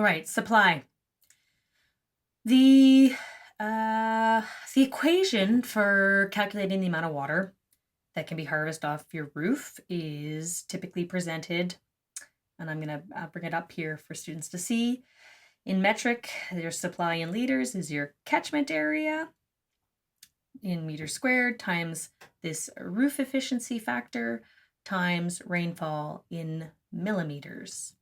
right, supply. The the equation for calculating the amount of water that can be harvested off your roof is typically presented, and I'm going to bring it up here for students to see. In metric, your supply in liters is your catchment area in meters squared times this roof efficiency factor times rainfall in millimeters.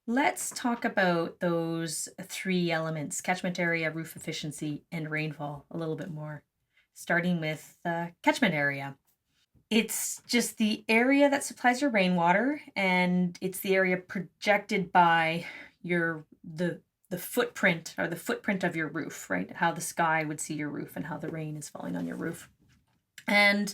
Let's talk about those three elements, catchment area, roof efficiency, and rainfall a little bit more, starting with catchment area. It's just the area that supplies your rainwater, and it's the area projected by the footprint or the footprint of your roof, right? How the sky would see your roof and how the rain is falling on your roof. And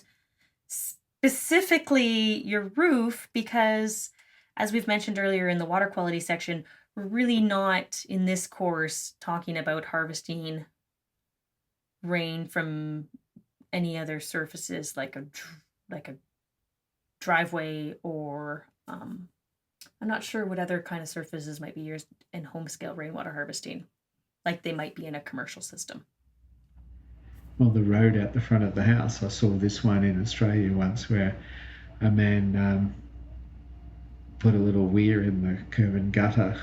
specifically your roof, because as we've mentioned earlier in the water quality section, we're really not in this course talking about harvesting rain from any other surfaces like a driveway or I'm not sure what other kind of surfaces might be used in home scale rainwater harvesting, like they might be in a commercial system. Well, the road out the front of the house, I saw this one in Australia once where a man put a little weir in the curb and gutter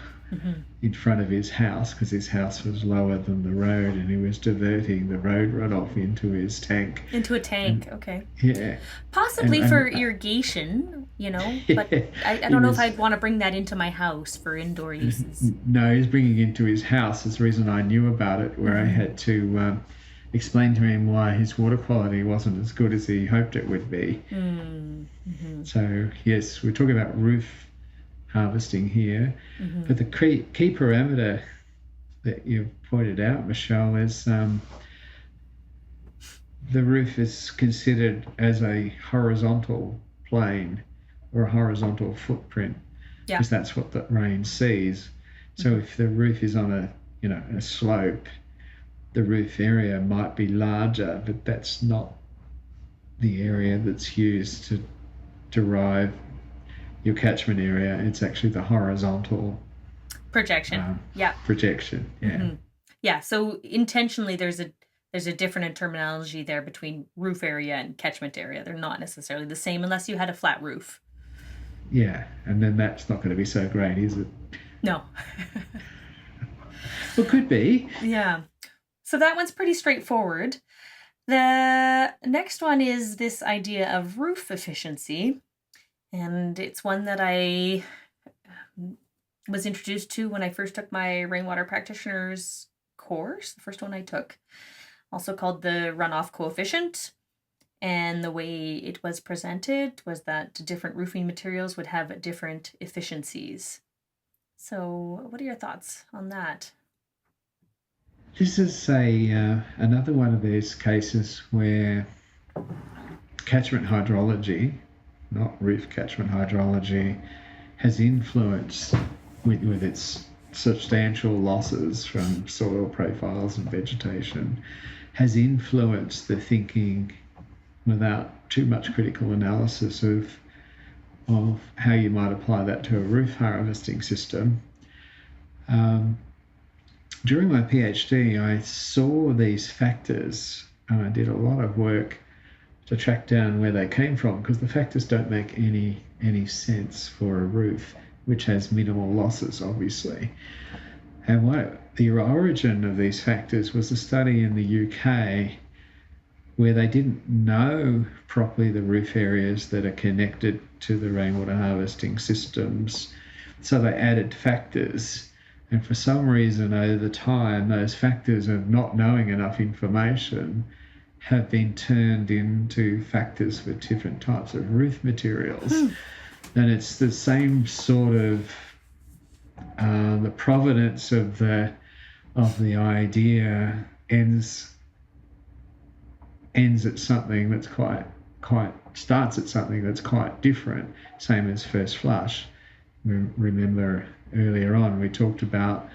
in front of his house because his house was lower than the road, and he was diverting the road runoff into his tank. Into a tank, And okay. yeah, Possibly for irrigation, but I don't know if I'd want to bring that into my house for indoor uses. No, he's bringing it into his house. That's the reason I knew about it, where I had to explain to him why his water quality wasn't as good as he hoped it would be. So, yes, we're talking about roof harvesting here. But the key parameter that you've pointed out, Michelle, is the roof is considered as a horizontal plane or a horizontal footprint, because that's what the rain sees. So if the roof is on a slope, the roof area might be larger, but that's not the area that's used to derive your catchment area. It's actually the horizontal projection. Projection. Yeah. So intentionally, there's a different in terminology there between roof area and catchment area. They're not necessarily the same unless you had a flat roof. Yeah, and then that's not going to be so great, is it? No. Well, could be. Yeah. So that one's pretty straightforward. The next one is this idea of roof efficiency. And it's one that I was introduced to when I first took my rainwater practitioner's course, the first one I took, also called the runoff coefficient. And the way it was presented was that different roofing materials would have different efficiencies. So what are your thoughts on that? This is another one of these cases where catchment hydrology, not roof catchment hydrology, has influenced with its substantial losses from soil profiles and vegetation, has influenced the thinking without too much critical analysis of how you might apply that to a roof harvesting system. During my PhD, I saw these factors and I did a lot of work to track down where they came from, because the factors don't make any sense for a roof which has minimal losses, obviously. And the origin of these factors was a study in the UK where they didn't know properly the roof areas that are connected to the rainwater harvesting systems. So they added factors. And for some reason over time, those factors of not knowing enough information have been turned into factors for different types of roof materials. And it's the same sort of the provenance of the idea ends at something that's starts at something that's quite different, same as first flush. Remember earlier on we talked about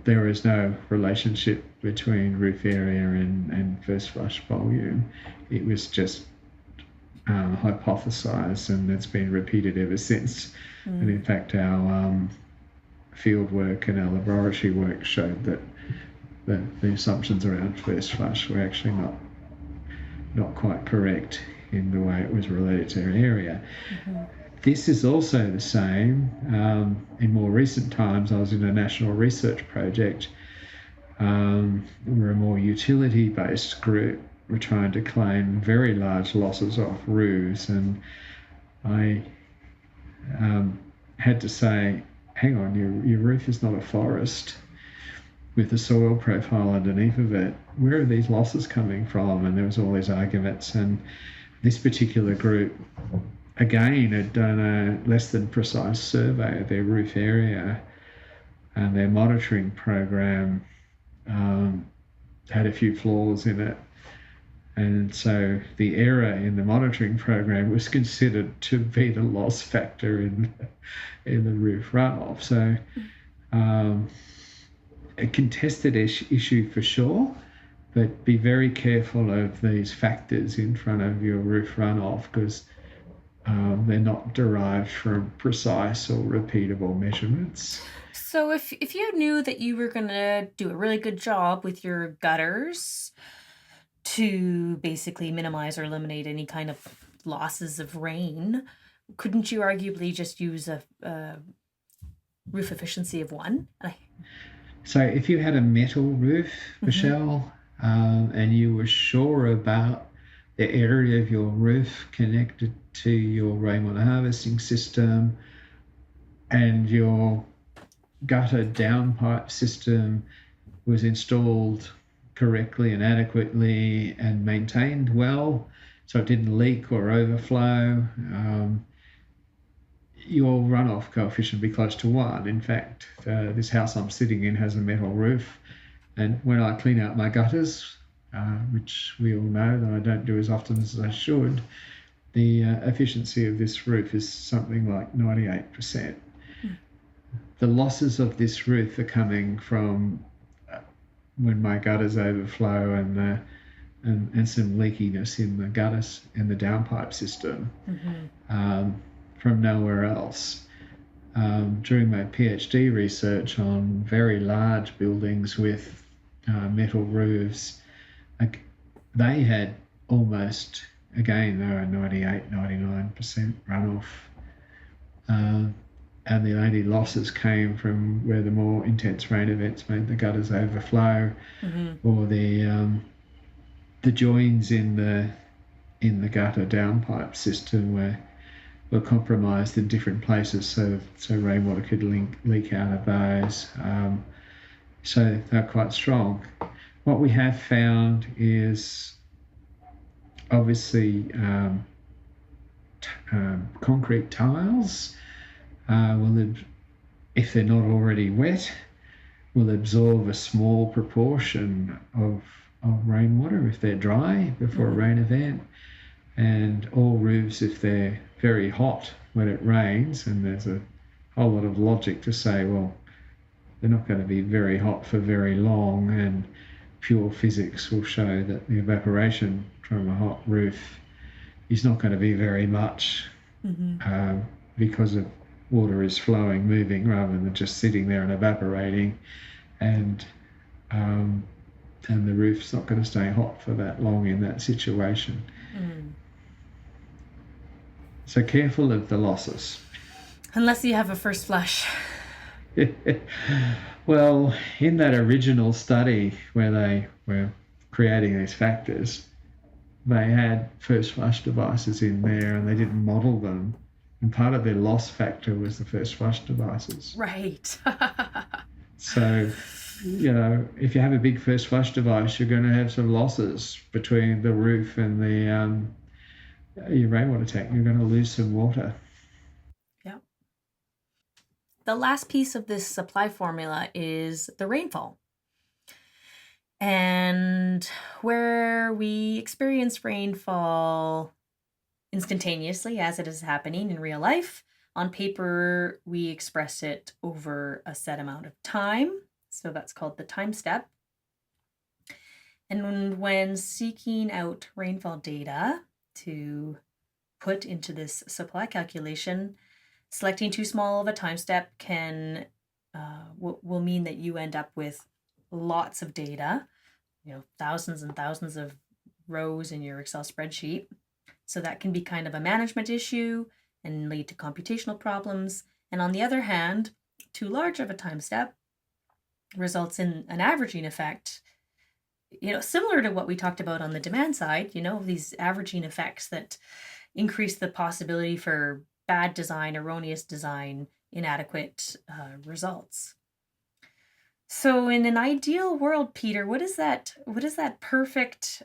there is no relationship between roof area and first flush volume. It was just hypothesized, and it's been repeated ever since. And in fact, our field work and our laboratory work showed that the assumptions around first flush were actually not quite correct in the way it was related to our area. Mm-hmm. This is also the same. In more recent times, I was in a national research project. We're a more utility-based group. We're trying to claim very large losses off roofs, and I had to say, hang on, your roof is not a forest with a soil profile underneath of it. Where are these losses coming from? And there was all these arguments. And this particular group, again, had done a less than precise survey of their roof area, and their monitoring program had a few flaws in it. And so the error in the monitoring program was considered to be the loss factor in the roof runoff. So a contested issue for sure, but be very careful of these factors in front of your roof runoff, because they're not derived from precise or repeatable measurements. So if you knew that you were going to do a really good job with your gutters to basically minimize or eliminate any kind of losses of rain, couldn't you arguably just use a roof efficiency of 1? So if you had a metal roof, Michelle, and you were sure about the area of your roof connected to your rainwater harvesting system, and your gutter downpipe system was installed correctly and adequately and maintained well, so it didn't leak or overflow, your runoff coefficient would be close to 1. In fact, this house I'm sitting in has a metal roof, and when I clean out my gutters, which we all know that I don't do as often as I should, the efficiency of this roof is something like 98%. The losses of this roof are coming from when my gutters overflow and some leakiness in the gutters and the downpipe system, from nowhere else. During my PhD research on very large buildings with metal roofs, they had almost, again, they were 98, 99% runoff. And the only losses came from where the more intense rain events made the gutters overflow, or the joins in the gutter downpipe system were compromised in different places, so rainwater could leak out of those. So they're quite strong. What we have found is obviously concrete tiles will, if they're not already wet, will absorb a small proportion of rainwater if they're dry before a rain event. And all roofs, if they're very hot when it rains, and there's a whole lot of logic to say, well, they're not going to be very hot for very long, and pure physics will show that the evaporation from a hot roof is not going to be very much, because of water is flowing, moving, rather than just sitting there and evaporating, and the roof's not going to stay hot for that long in that situation. So careful of the losses. Unless you have a first flush. Well, in that original study where they were creating these factors, they had first flush devices in there, and they didn't model them. And part of their loss factor was the first flush devices. Right. So, if you have a big first flush device, you're going to have some losses between the roof and your rainwater tank. You're going to lose some water. Yeah. The last piece of this supply formula is the rainfall. And where we experience rainfall instantaneously as it is happening in real life, on paper, we express it over a set amount of time. So that's called the time step. And when seeking out rainfall data to put into this supply calculation, selecting too small of a time step can will mean that you end up with lots of data, thousands and thousands of rows in your Excel spreadsheet. So that can be kind of a management issue and lead to computational problems. And on the other hand, too large of a time step results in an averaging effect, similar to what we talked about on the demand side, these averaging effects that increase the possibility for bad design, erroneous design, inadequate results. So in an ideal world, Peter, what is that perfect,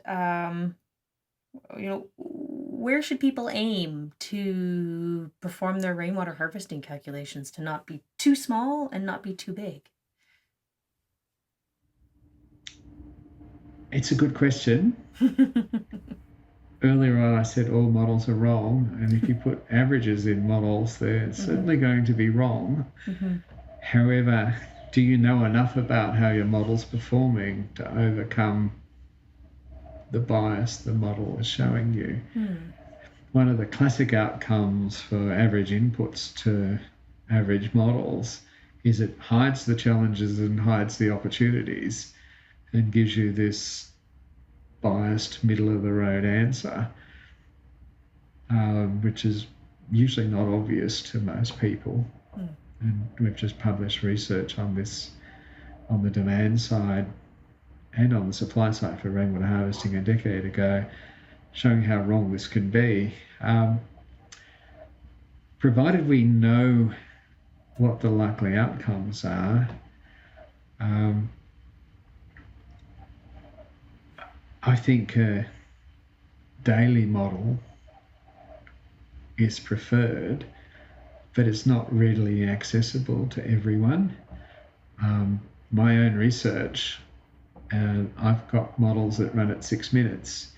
where should people aim to perform their rainwater harvesting calculations to not be too small and not be too big? It's a good question. Earlier on, I said all models are wrong, and if you put averages in models, they're certainly going to be wrong. However, do you know enough about how your model's performing to overcome the bias the model is showing you? One of the classic outcomes for average inputs to average models is it hides the challenges and hides the opportunities and gives you this biased middle of the road answer, which is usually not obvious to most people. And we've just published research on this on the demand side and on the supply side for rainwater harvesting a decade ago, showing how wrong this can be. Provided we know what the likely outcomes are, I think a daily model is preferred, but it's not readily accessible to everyone. My own research, I've got models that run at 6 minutes,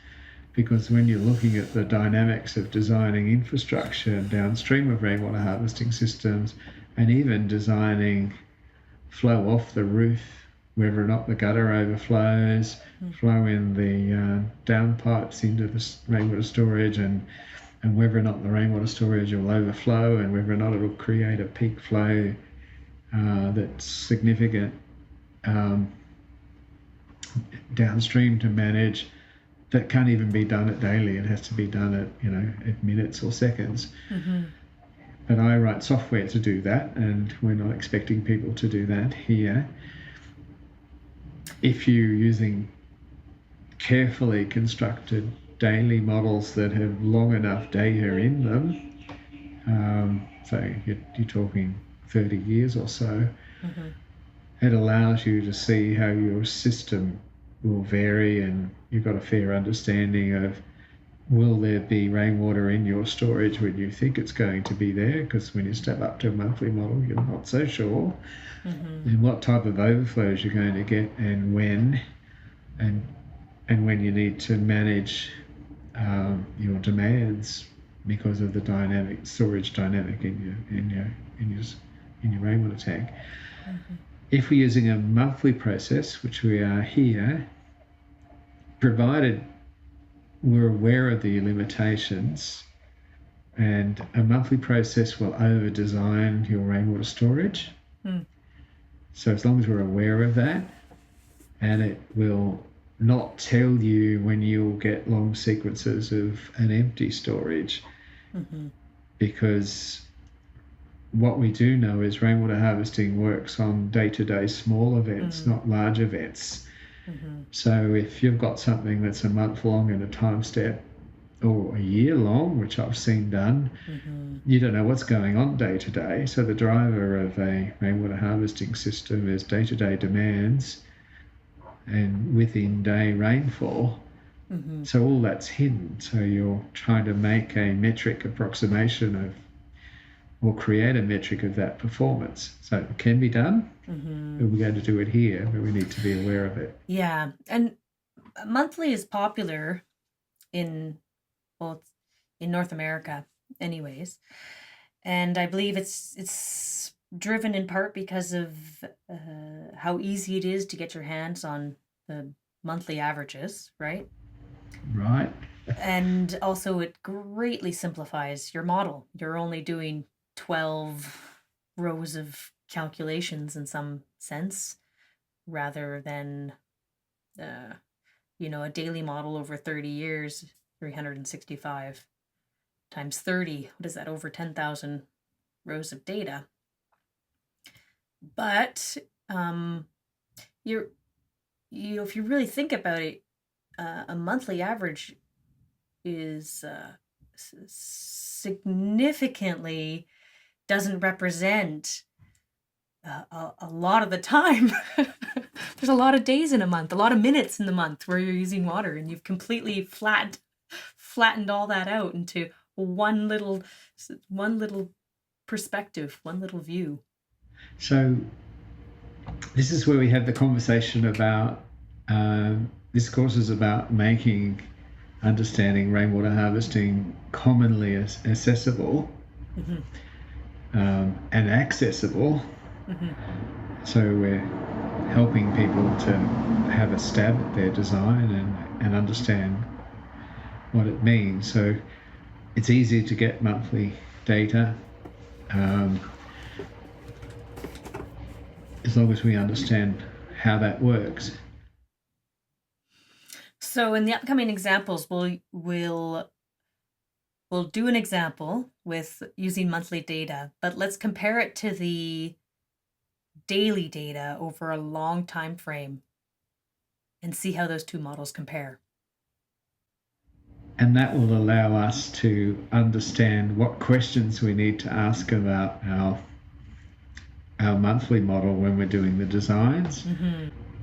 because when you're looking at the dynamics of designing infrastructure downstream of rainwater harvesting systems, and even designing flow off the roof, whether or not the gutter overflows, flow in the downpipes into the rainwater storage, and whether or not the rainwater storage will overflow, and whether or not it will create a peak flow that's significant downstream to manage, that can't even be done at daily. It has to be done at minutes or seconds. But I write software to do that, and we're not expecting people to do that here. If you're using carefully constructed daily models that have long enough data in them, so you're talking 30 years or so, it allows you to see how your system will vary, and you've got a fair understanding of, will there be rainwater in your storage when you think it's going to be there? Because when you step up to a monthly model, you're not so sure. And what type of overflows you're going to get, and when, and when you need to manage your demands because of the storage dynamic in your rainwater tank. If we're using a monthly process, which we are here, provided we're aware of the limitations, and a monthly process will over-design your rainwater storage. So as long as we're aware of that, and it will not tell you when you'll get long sequences of an empty storage, because what we do know is rainwater harvesting works on day-to-day small events, not large events. So if you've got something that's a month long in a time step, or a year long, which I've seen done, you don't know what's going on day to day. So the driver of a rainwater harvesting system is day-to-day demands and within day rainfall. So all that's hidden. So you're trying to make a metric approximation of, or create a metric of that performance. So it can be done, but we're going to do it here, but we need to be aware of it. Yeah, and monthly is popular in North America anyways, and I believe it's driven in part because of how easy it is to get your hands on the monthly averages, right? And also it greatly simplifies your model. You're only doing 12 rows of calculations in some sense, rather than a daily model over 30 years, 365 times 30. What is that? Over 10,000 rows of data. But you're if you really think about it, a monthly average is significantly doesn't represent a lot of the time. There's a lot of days in a month, a lot of minutes in the month where you're using water, and you've completely flattened all that out into one little perspective, one little view. So this is where we have the conversation about this course is about making understanding rainwater harvesting commonly accessible and accessible. So we're helping people to have a stab at their design and understand what it means. So it's easy to get monthly data as long as we understand how that works. So in the upcoming examples, we'll do an example with using monthly data, but let's compare it to the daily data over a long time frame and see how those two models compare. And that will allow us to understand what questions we need to ask about our monthly model when we're doing the designs.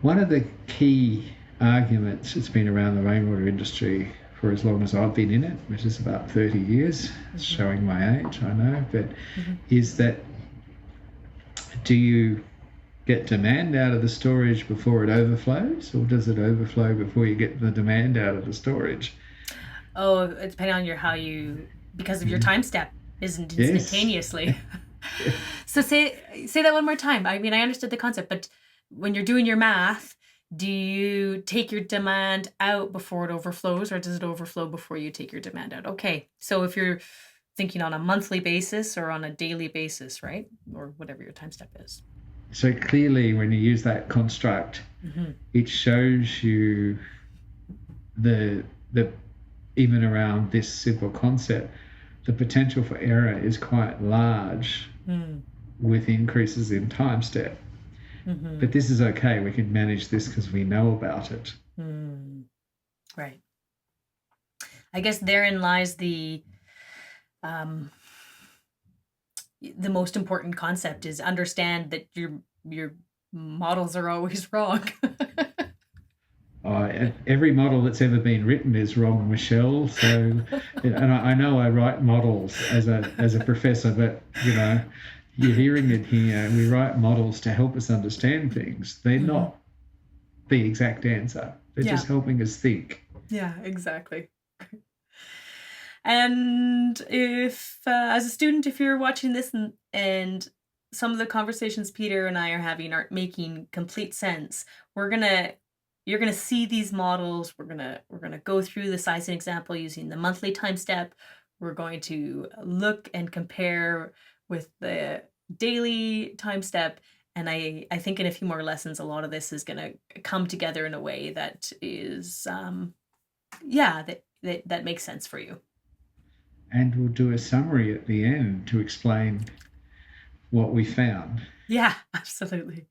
One of the key arguments that's been around the rainwater industry for as long as I've been in it, which is about 30 years, showing my age, I know, but is that do you get demand out of the storage before it overflows, or does it overflow before you get the demand out of the storage? Oh, it's depending on because of your time step isn't instantaneously. Yes. So say that one more time. I mean, I understood the concept, but when you're doing your math, do you take your demand out before it overflows, or does it overflow before you take your demand out? Okay, so if you're thinking on a monthly basis or on a daily basis, right? Or whatever your time step is. So clearly, when you use that construct, it shows you the even around this simple concept, the potential for error is quite large with increases in time step. But this is okay. We can manage this because we know about it. Right. I guess therein lies the most important concept is understand that your models are always wrong. Every model that's ever been written is wrong, Michelle. So, and I know I write models as a professor, but you're hearing it here. We write models to help us understand things. They're not the exact answer. They're just helping us think. Yeah, exactly. And if, as a student, if you're watching this and some of the conversations Peter and I are having aren't making complete sense, you're gonna see these models. We're gonna go through the sizing example using the monthly time step. We're going to look and compare with the daily time step. And I think in a few more lessons, a lot of this is going to come together in a way that is, that makes sense for you. And we'll do a summary at the end to explain what we found. Yeah, absolutely.